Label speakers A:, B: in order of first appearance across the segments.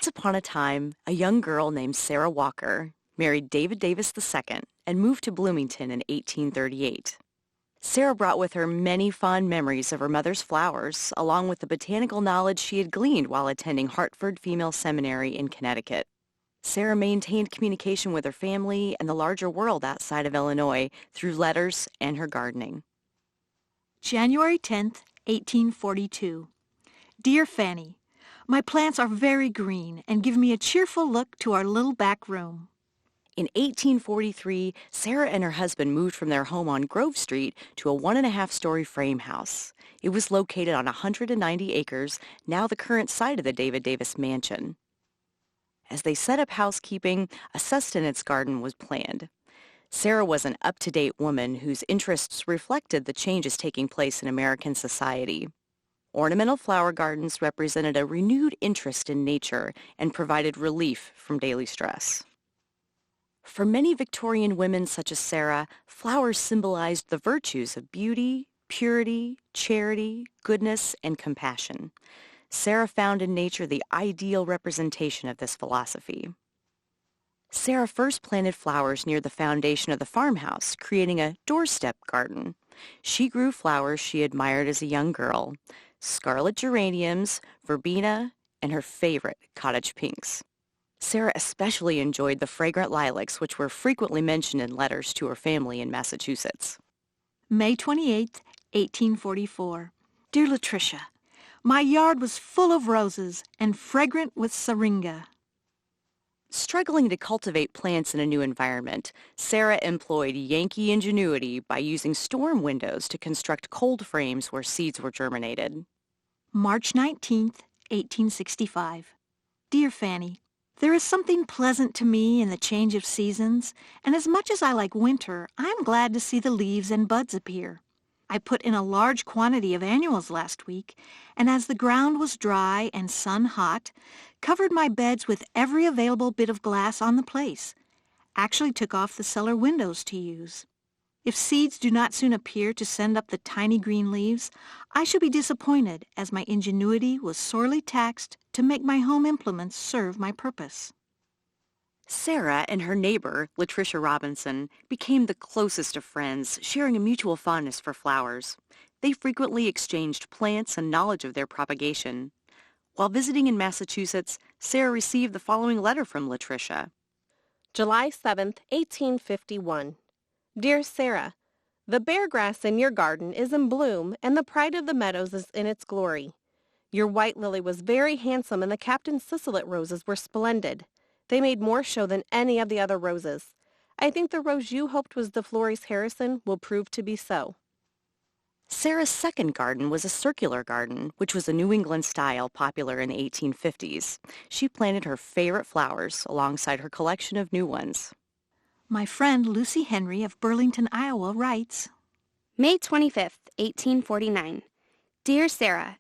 A: Once upon a time, a young girl named Sarah Walker married David Davis II and moved to Bloomington in 1838. Sarah brought with her many fond memories of her mother's flowers, along with the botanical knowledge she had gleaned while attending Hartford Female Seminary in Connecticut. Sarah maintained communication with her family and the larger world outside of Illinois through letters and her gardening.
B: January 10th, 1842. Dear Fanny, my plants are very green and give me a cheerful look to our little back room.
A: In 1843, Sarah and her husband moved from their home on Grove Street to a 1.5-story frame house. It was located on 190 acres, now the current site of the David Davis Mansion. As they set up housekeeping, a sustenance garden was planned. Sarah was an up-to-date woman whose interests reflected the changes taking place in American society. Ornamental flower gardens represented a renewed interest in nature and provided relief from daily stress. For many Victorian women such as Sarah, flowers symbolized the virtues of beauty, purity, charity, goodness, and compassion. Sarah found in nature the ideal representation of this philosophy. Sarah first planted flowers near the foundation of the farmhouse, creating a doorstep garden. She grew flowers she admired as a young girl: scarlet geraniums, verbena, and her favorite, cottage pinks. Sarah especially enjoyed the fragrant lilacs, which were frequently mentioned in letters to her family in Massachusetts.
B: May 28th, 1844. Dear Latricia, my yard was full of roses and fragrant with syringa.
A: Struggling to cultivate plants in a new environment, Sarah employed Yankee ingenuity by using storm windows to construct cold frames where seeds were germinated.
B: March 19th, 1865. Dear Fanny, there is something pleasant to me in the change of seasons, and as much as I like winter, I am glad to see the leaves and buds appear. I put in a large quantity of annuals last week, and as the ground was dry and sun hot, covered my beds with every available bit of glass on the place. Actually took off the cellar windows to use. If seeds do not soon appear to send up the tiny green leaves, I shall be disappointed, as my ingenuity was sorely taxed to make my home implements serve my purpose.
A: Sarah and her neighbor, Latricia Robinson, became the closest of friends, sharing a mutual fondness for flowers. They frequently exchanged plants and knowledge of their propagation. While visiting in Massachusetts, Sarah received the following letter from Latricia.
C: July 7th, 1851. Dear Sarah, the bear grass in your garden is in bloom, and the pride of the meadows is in its glory. Your white lily was very handsome, and the Captain Cicely roses were splendid. They made more show than any of the other roses. I think the rose you hoped was the Florence Harrison will prove to be so.
A: Sarah's second garden was a circular garden, which was a New England style popular in the 1850s. She planted her favorite flowers alongside her collection of new ones.
B: My friend Lucy Henry of Burlington, Iowa writes,
D: May 25th, 1849. Dear Sarah,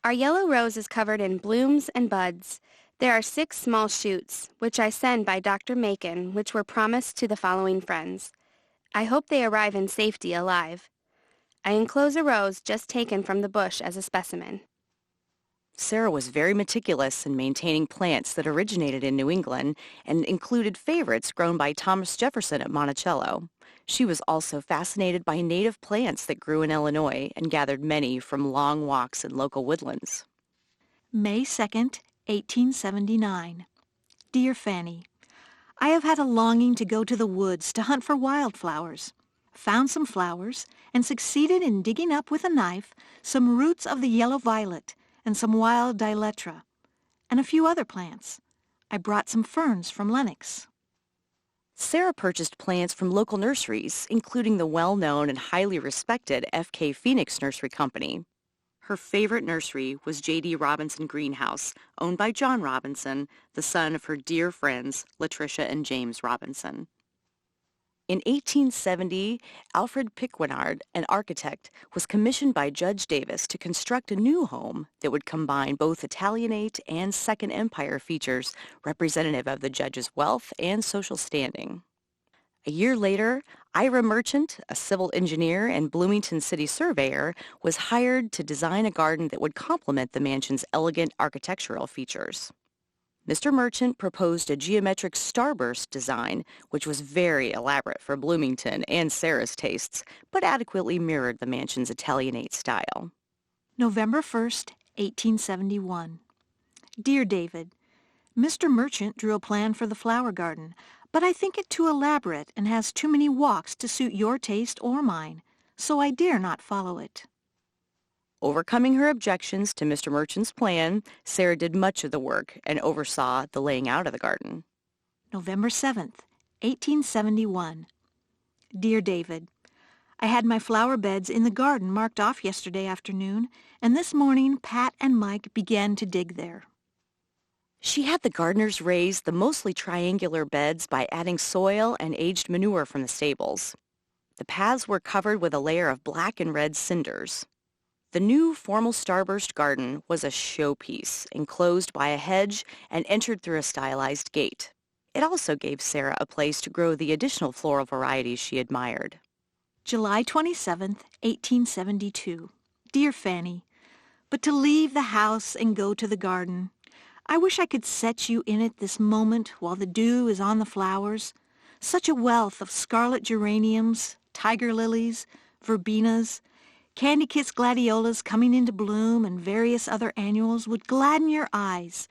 D: our yellow rose is covered in blooms and buds. There are 6 small shoots, which I send by Dr. Macon, which were promised to the following friends. I hope they arrive in safety alive. I enclose a rose just taken from the bush as a specimen.
A: Sarah was very meticulous in maintaining plants that originated in New England and included favorites grown by Thomas Jefferson at Monticello. She was also fascinated by native plants that grew in Illinois and gathered many from long walks in local woodlands.
B: May 2nd, 1879. Dear Fanny, I have had a longing to go to the woods to hunt for wildflowers. Found some flowers and succeeded in digging up with a knife some roots of the yellow violet and some wild diletra, and a few other plants. I brought some ferns from Lenox.
A: Sarah purchased plants from local nurseries, including the well-known and highly respected F.K. Phoenix Nursery Company. Her favorite nursery was J.D. Robinson Greenhouse, owned by John Robinson, the son of her dear friends Latricia and James Robinson. In 1870, Alfred Piquinard, an architect, was commissioned by Judge Davis to construct a new home that would combine both Italianate and Second Empire features representative of the judge's wealth and social standing. A year later, Ira Merchant, a civil engineer and Bloomington city surveyor, was hired to design a garden that would complement the mansion's elegant architectural features. Mr. Merchant proposed a geometric starburst design, which was very elaborate for Bloomington and Sarah's tastes, but adequately mirrored the mansion's Italianate style.
B: November 1st, 1871. Dear David, Mr. Merchant drew a plan for the flower garden, but I think it too elaborate and has too many walks to suit your taste or mine, so I dare not follow it.
A: Overcoming her objections to Mr. Merchant's plan, Sarah did much of the work and oversaw the laying out of the garden.
B: November 7th, 1871. Dear David, I had my flower beds in the garden marked off yesterday afternoon, and this morning Pat and Mike began to dig there.
A: She had the gardeners raise the mostly triangular beds by adding soil and aged manure from the stables. The paths were covered with a layer of black and red cinders. The new formal starburst garden was a showpiece, enclosed by a hedge and entered through a stylized gate. It also gave Sarah a place to grow the additional floral varieties she admired.
B: July 27th, 1872. Dear Fanny, but to leave the house and go to the garden. I wish I could set you in it this moment while the dew is on the flowers. Such a wealth of scarlet geraniums, tiger lilies, verbenas, candy-kiss gladiolas coming into bloom and various other annuals would gladden your eyes,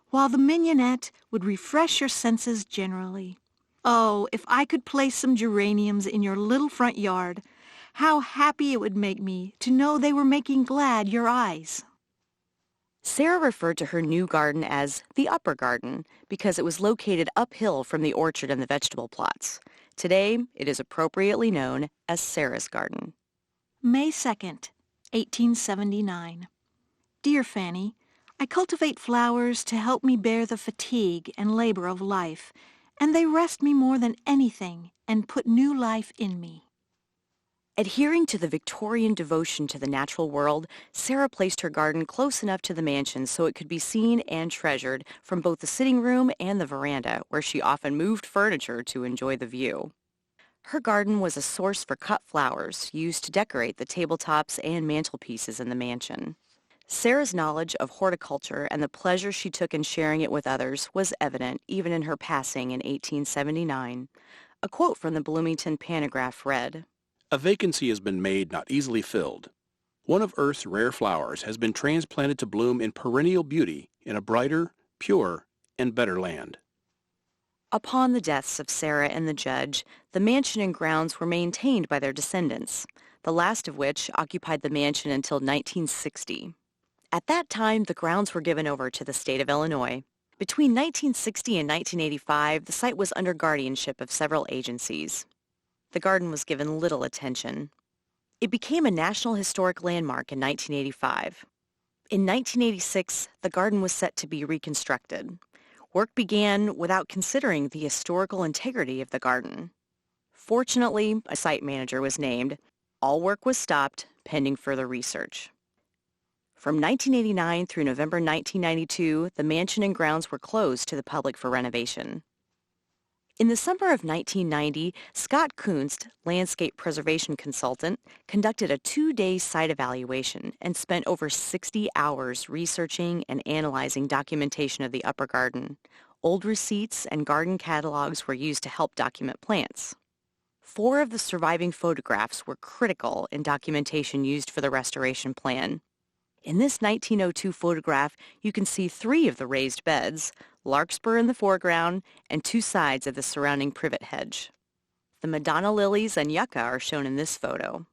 B: while the mignonette would refresh your senses generally. Oh, if I could place some geraniums in your little front yard, how happy it would make me to know they were making glad your eyes.
A: Sarah referred to her new garden as the upper garden because it was located uphill from the orchard and the vegetable plots. Today, it is appropriately known as Sarah's garden.
B: May 2nd, 1879. Dear Fanny, I cultivate flowers to help me bear the fatigue and labor of life, and they rest me more than anything and put new life in me.
A: Adhering to the Victorian devotion to the natural world, Sarah placed her garden close enough to the mansion so it could be seen and treasured from both the sitting room and the veranda, where she often moved furniture to enjoy the view. Her garden was a source for cut flowers used to decorate the tabletops and mantelpieces in the mansion. Sarah's knowledge of horticulture and the pleasure she took in sharing it with others was evident even in her passing in 1879. A quote from the Bloomington Pantograph read,
E: "A vacancy has been made not easily filled. One of Earth's rare flowers has been transplanted to bloom in perennial beauty in a brighter, purer, and better land."
A: Upon the deaths of Sarah and the judge, the mansion and grounds were maintained by their descendants, the last of which occupied the mansion until 1960. At that time, the grounds were given over to the state of Illinois. Between 1960 and 1985, the site was under guardianship of several agencies. The garden was given little attention. It became a National Historic Landmark in 1985. In 1986, the garden was set to be reconstructed. Work began without considering the historical integrity of the garden. Fortunately, a site manager was named. All work was stopped, pending further research. From 1989 through November 1992, the mansion and grounds were closed to the public for renovation. In the summer of 1990, Scott Kunst, landscape preservation consultant, conducted a 2-day site evaluation and spent over 60 hours researching and analyzing documentation of the upper garden. Old receipts and garden catalogs were used to help document plants. 4 of the surviving photographs were critical in documentation used for the restoration plan. In this 1902 photograph, you can see 3 of the raised beds, larkspur in the foreground, and 2 sides of the surrounding privet hedge. The Madonna lilies and yucca are shown in this photo.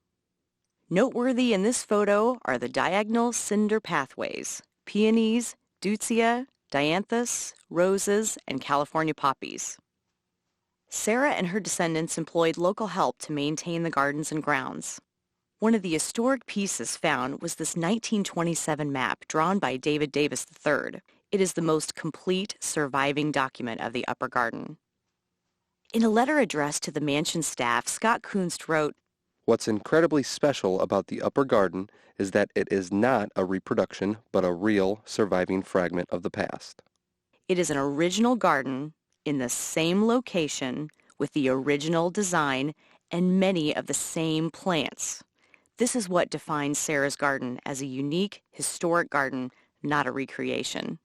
A: Noteworthy in this photo are the diagonal cinder pathways, peonies, deutzia, dianthus, roses, and California poppies. Sarah and her descendants employed local help to maintain the gardens and grounds. One of the historic pieces found was this 1927 map drawn by David Davis III. It is the most complete surviving document of the upper garden. In a letter addressed to the mansion staff, Scott Kunst wrote,
F: "What's incredibly special about the upper garden is that it is not a reproduction, but a real surviving fragment of the past.
A: It is an original garden in the same location with the original design and many of the same plants. This is what defines Sarah's garden as a unique, historic garden, not a recreation."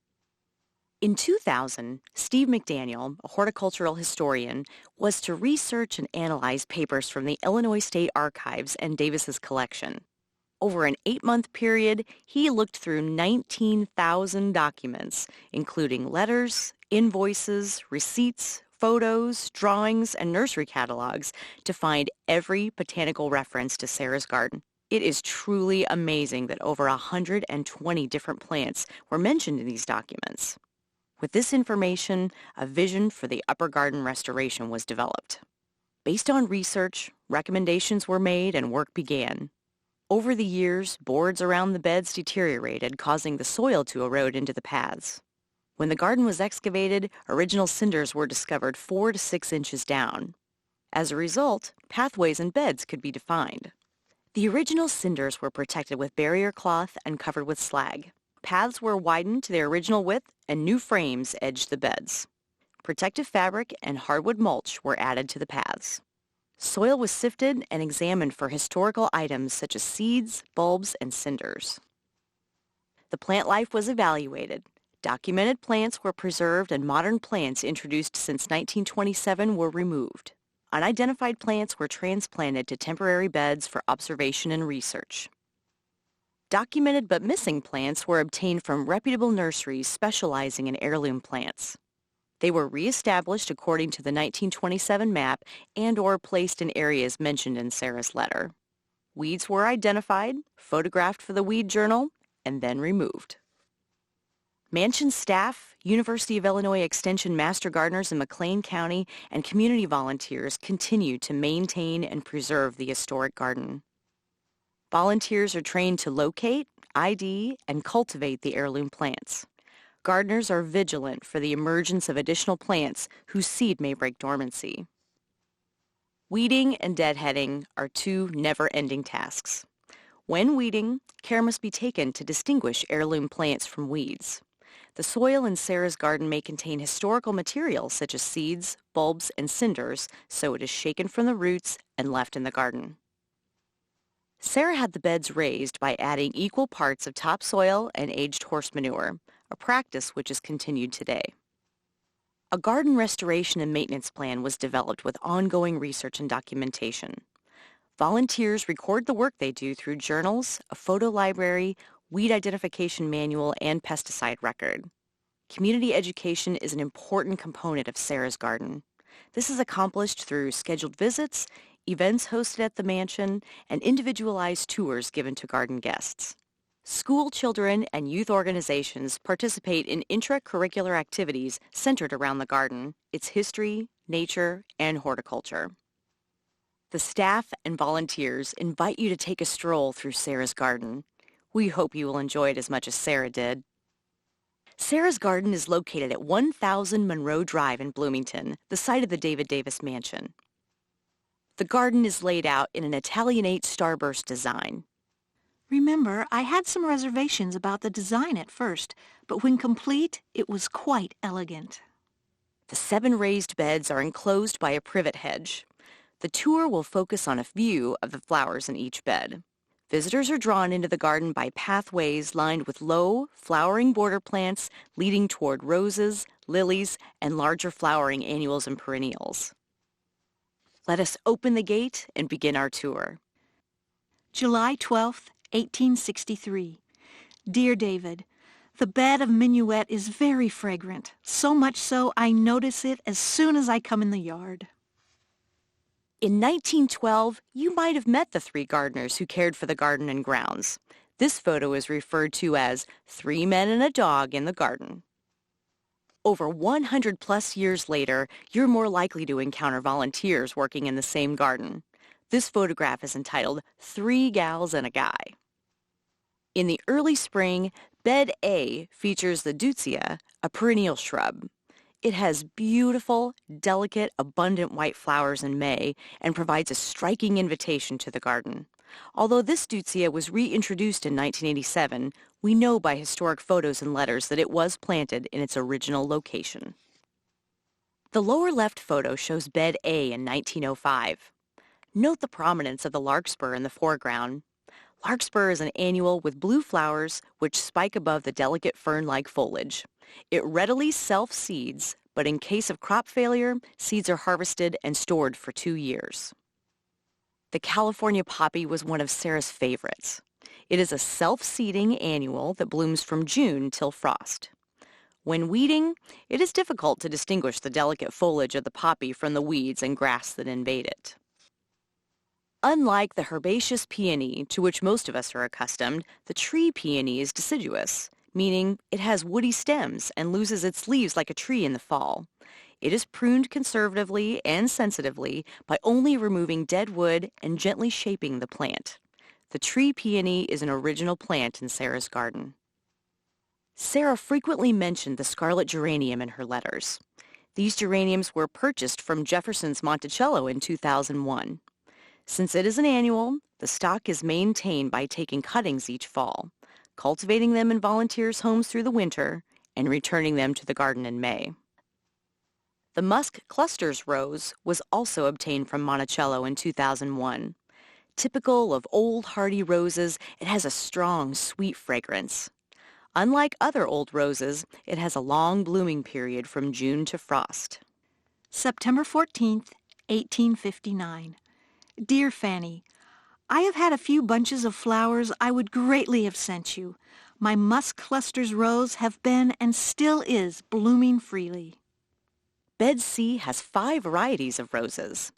A: In 2000, Steve McDaniel, a horticultural historian, was to research and analyze papers from the Illinois State Archives and Davis's collection. Over an 8-month period, he looked through 19,000 documents, including letters, invoices, receipts, photos, drawings, and nursery catalogs to find every botanical reference to Sarah's garden. It is truly amazing that over 120 different plants were mentioned in these documents. With this information, a vision for the upper garden restoration was developed. Based on research, recommendations were made and work began. Over the years, boards around the beds deteriorated, causing the soil to erode into the paths. When the garden was excavated, original cinders were discovered 4 to 6 inches down. As a result, pathways and beds could be defined. The original cinders were protected with barrier cloth and covered with slag. Paths were widened to their original width, and new frames edged the beds. Protective fabric and hardwood mulch were added to the paths. Soil was sifted and examined for historical items such as seeds, bulbs, and cinders. The plant life was evaluated. Documented plants were preserved and modern plants introduced since 1927 were removed. Unidentified plants were transplanted to temporary beds for observation and research. Documented but missing plants were obtained from reputable nurseries specializing in heirloom plants. They were reestablished according to the 1927 map and/or placed in areas mentioned in Sarah's letter. Weeds were identified, photographed for the weed journal, and then removed. Mansion staff, University of Illinois Extension Master Gardeners in McLean County, and community volunteers continue to maintain and preserve the historic garden. Volunteers are trained to locate, ID, and cultivate the heirloom plants. Gardeners are vigilant for the emergence of additional plants whose seed may break dormancy. Weeding and deadheading are two never-ending tasks. When weeding, care must be taken to distinguish heirloom plants from weeds. The soil in Sarah's garden may contain historical materials such as seeds, bulbs, and cinders, so it is shaken from the roots and left in the garden. Sarah had the beds raised by adding equal parts of topsoil and aged horse manure, a practice which is continued today. A garden restoration and maintenance plan was developed with ongoing research and documentation. Volunteers record the work they do through journals, a photo library, weed identification manual, and pesticide record. Community education is an important component of Sarah's garden. This is accomplished through scheduled visits, events hosted at the mansion, and individualized tours given to garden guests. School children and youth organizations participate in intracurricular activities centered around the garden, its history, nature, and horticulture. The staff and volunteers invite you to take a stroll through Sarah's garden. We hope you will enjoy it as much as Sarah did. Sarah's garden is located at 1000 Monroe Drive in Bloomington, the site of the David Davis Mansion. The garden is laid out in an Italianate starburst design.
B: Remember, I had some reservations about the design at first, but when complete, it was quite elegant.
A: The 7 raised beds are enclosed by a privet hedge. The tour will focus on a view of the flowers in each bed. Visitors are drawn into the garden by pathways lined with low, flowering border plants leading toward roses, lilies, and larger flowering annuals and perennials. Let us open the gate and begin our tour.
B: July 12th, 1863. Dear David, the bed of minuet is very fragrant, so much so I notice it as soon as I come in the yard.
A: In 1912, you might have met the 3 gardeners who cared for the garden and grounds. This photo is referred to as 3 men and a dog in the garden. Over 100 plus years later, you're more likely to encounter volunteers working in the same garden. This photograph is entitled 3 Gals and a Guy. In the early spring, bed A features the deutzia, a perennial shrub. It has beautiful, delicate, abundant white flowers in May and provides a striking invitation to the garden. Although this deutzia was reintroduced in 1987, we know by historic photos and letters that it was planted in its original location. The lower left photo shows bed A in 1905. Note the prominence of the larkspur in the foreground. Larkspur is an annual with blue flowers which spike above the delicate fern-like foliage. It readily self-seeds, but in case of crop failure, seeds are harvested and stored for 2 years. The California poppy was one of Sarah's favorites. It is a self-seeding annual that blooms from June till frost. When weeding, it is difficult to distinguish the delicate foliage of the poppy from the weeds and grass that invade it. Unlike the herbaceous peony, to which most of us are accustomed, the tree peony is deciduous, meaning it has woody stems and loses its leaves like a tree in the fall. It is pruned conservatively and sensitively by only removing dead wood and gently shaping the plant. The tree peony is an original plant in Sarah's garden. Sarah frequently mentioned the scarlet geranium in her letters. These geraniums were purchased from Jefferson's Monticello in 2001. Since it is an annual, the stock is maintained by taking cuttings each fall, cultivating them in volunteers' homes through the winter, and returning them to the garden in May. The Musk Clusters rose was also obtained from Monticello in 2001. Typical of old hardy roses, it has a strong, sweet fragrance. Unlike other old roses, it has a long blooming period from June to frost.
B: September 14th, 1859. Dear Fanny, I have had a few bunches of flowers I would greatly have sent you. My Musk Clusters rose have been and still is blooming freely.
A: Bed C has 5 varieties of roses.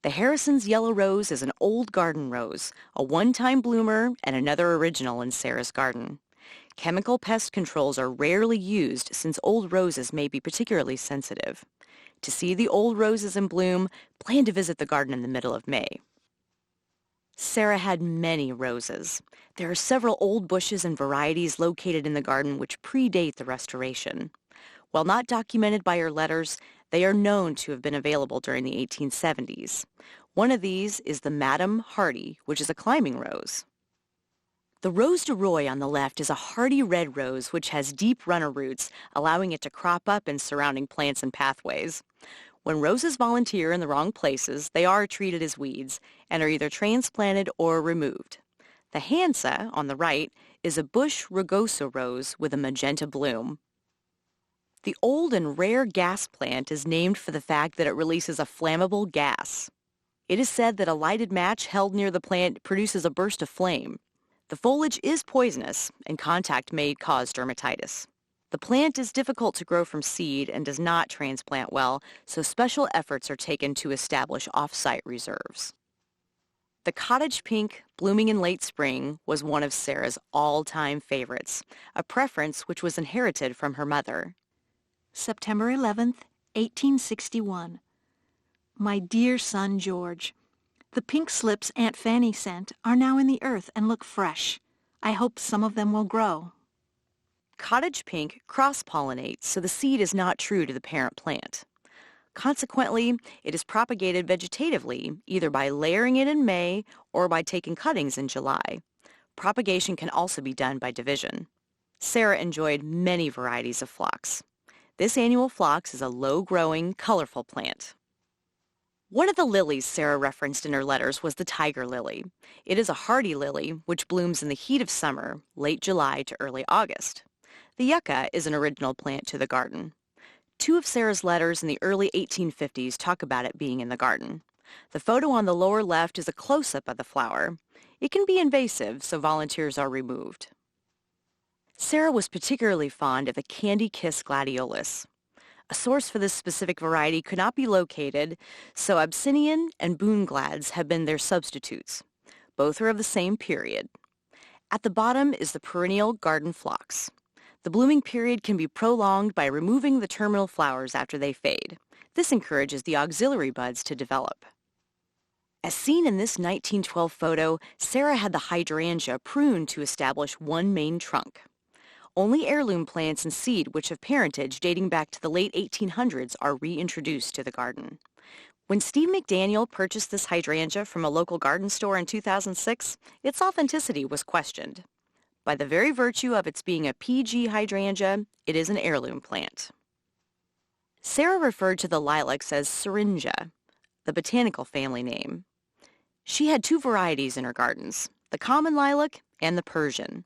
A: The Harrison's Yellow Rose is an old garden rose, a one-time bloomer and another original in Sarah's garden. Chemical pest controls are rarely used since old roses may be particularly sensitive. To see the old roses in bloom, plan to visit the garden in the middle of May. Sarah had many roses. There are several old bushes and varieties located in the garden which predate the restoration. While not documented by her letters, they are known to have been available during the 1870s. One of these is the Madam Hardy, which is a climbing rose. The Rose de Roy on the left is a hardy red rose which has deep runner roots, allowing it to crop up in surrounding plants and pathways. When roses volunteer in the wrong places, they are treated as weeds and are either transplanted or removed. The Hansa, on the right, is a bush rugosa rose with a magenta bloom. The old and rare gas plant is named for the fact that it releases a flammable gas. It is said that a lighted match held near the plant produces a burst of flame. The foliage is poisonous, and contact may cause dermatitis. The plant is difficult to grow from seed and does not transplant well, so special efforts are taken to establish off-site reserves. The cottage pink, blooming in late spring, was one of Sarah's all-time favorites, a preference which was inherited from her mother.
B: September 11th, 1861. My dear son George, the pink slips Aunt Fanny sent are now in the earth and look fresh. I hope some of them will grow.
A: Cottage pink cross-pollinates, so the seed is not true to the parent plant. Consequently, it is propagated vegetatively, either by layering it in May or by taking cuttings in July. Propagation can also be done by division. Sarah enjoyed many varieties of phlox. This annual phlox is a low-growing, colorful plant. One of the lilies Sarah referenced in her letters was the tiger lily. It is a hardy lily, which blooms in the heat of summer, late July to early August. The yucca is an original plant to the garden. 2 of Sarah's letters in the early 1850s talk about it being in the garden. The photo on the lower left is a close-up of the flower. It can be invasive, so volunteers are removed. Sarah was particularly fond of the Candy Kiss gladiolus. A source for this specific variety could not be located, so Abyssinian and Boone glads have been their substitutes. Both are of the same period. At the bottom is the perennial garden phlox. The blooming period can be prolonged by removing the terminal flowers after they fade. This encourages the auxiliary buds to develop. As seen in this 1912 photo, Sarah had the hydrangea pruned to establish one main trunk. Only heirloom plants and seed which have parentage dating back to the late 1800s are reintroduced to the garden. When Steve McDaniel purchased this hydrangea from a local garden store in 2006, its authenticity was questioned. By the very virtue of its being a PG hydrangea, it is an heirloom plant. Sarah referred to the lilacs as syringa, the botanical family name. She had 2 varieties in her gardens, the common lilac and the Persian.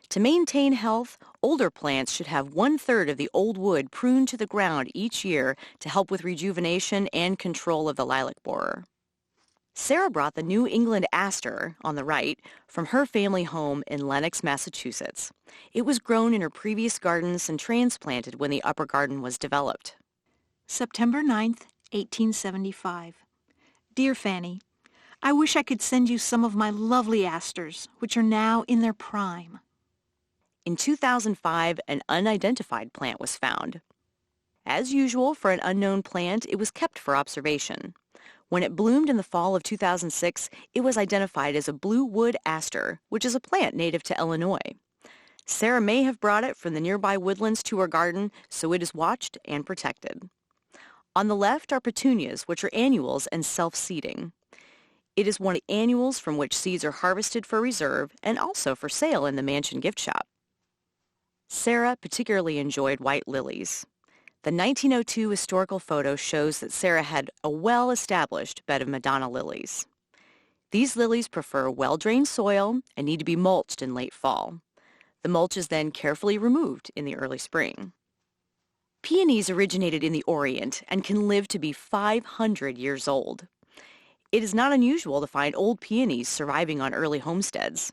A: To maintain health, older plants should have 1/3 of the old wood pruned to the ground each year to help with rejuvenation and control of the lilac borer. Sarah brought the New England aster, on the right, from her family home in Lenox, Massachusetts. It was grown in her previous gardens and transplanted when the upper garden was developed.
B: September 9th, 1875. Dear Fanny, I wish I could send you some of my lovely asters, which are now in their prime.
A: In 2005, an unidentified plant was found. As usual for an unknown plant, it was kept for observation. When it bloomed in the fall of 2006, it was identified as a blue wood aster, which is a plant native to Illinois. Sarah may have brought it from the nearby woodlands to her garden, so it is watched and protected. On the left are petunias, which are annuals and self-seeding. It is one of the annuals from which seeds are harvested for reserve and also for sale in the Mansion gift shop. Sarah particularly enjoyed white lilies. The 1902 historical photo shows that Sarah had a well-established bed of Madonna lilies. These lilies prefer well-drained soil and need to be mulched in late fall. The mulch is then carefully removed in the early spring. Peonies originated in the Orient and can live to be 500 years old. It is not unusual to find old peonies surviving on early homesteads.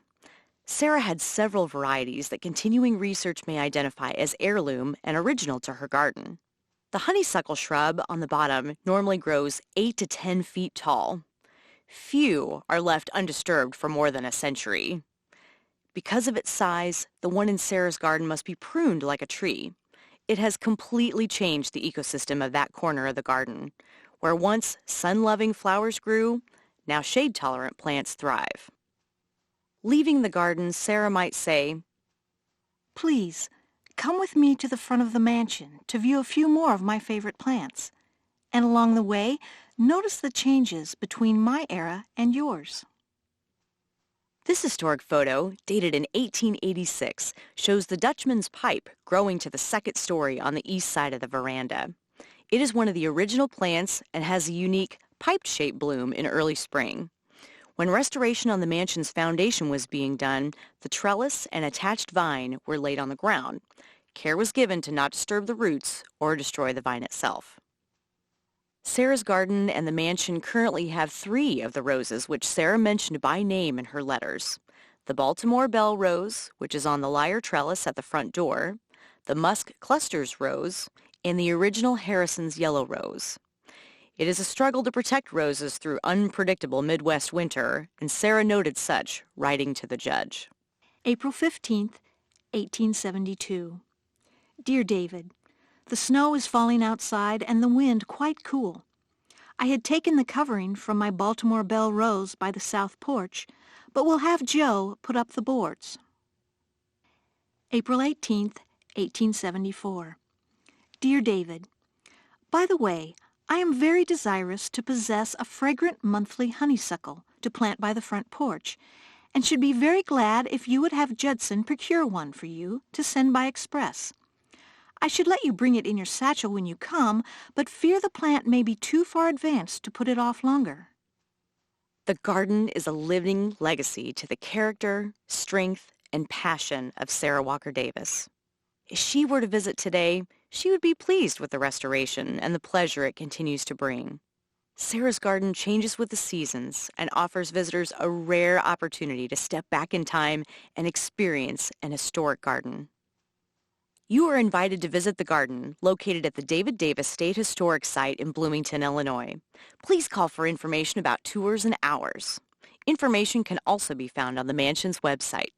A: Sarah had several varieties that continuing research may identify as heirloom and original to her garden. The honeysuckle shrub on the bottom normally grows 8 to 10 feet tall. Few are left undisturbed for more than a century. Because of its size, the one in Sarah's garden must be pruned like a tree. It has completely changed the ecosystem of that corner of the garden. Where once sun-loving flowers grew, now shade-tolerant plants thrive. Leaving the garden, Sarah might say,
B: Please, come with me to the front of the mansion to view a few more of my favorite plants. And along the way, notice the changes between my era and yours.
A: This historic photo, dated in 1886, shows the Dutchman's pipe growing to the second story on the east side of the veranda. It is one of the original plants and has a unique pipe-shaped bloom in early spring. When restoration on the mansion's foundation was being done, the trellis and attached vine were laid on the ground. Care was given to not disturb the roots or destroy the vine itself. Sarah's garden and the mansion currently have 3 of the roses which Sarah mentioned by name in her letters. The Baltimore Bell Rose, which is on the lyre trellis at the front door, the Musk Clusters Rose, and the original Harrison's Yellow Rose. It is a struggle to protect roses through unpredictable Midwest winter, and Sarah noted such, writing to the judge.
B: April 15th, 1872. Dear David, the snow is falling outside and the wind quite cool. I had taken the covering from my Baltimore Bell Rose by the south porch, but will have Joe put up the boards. April 18th, 1874. Dear David, by the way, I am very desirous to possess a fragrant monthly honeysuckle to plant by the front porch, and should be very glad if you would have Judson procure one for you to send by express. I should let you bring it in your satchel when you come, but fear the plant may be too far advanced to put it off longer.
A: The garden is a living legacy to the character, strength, and passion of Sarah Walker Davis. If she were to visit today, she would be pleased with the restoration and the pleasure it continues to bring. Sarah's garden changes with the seasons and offers visitors a rare opportunity to step back in time and experience an historic garden. You are invited to visit the garden located at the David Davis State Historic Site in Bloomington, Illinois. Please call for information about tours and hours. Information can also be found on the mansion's website.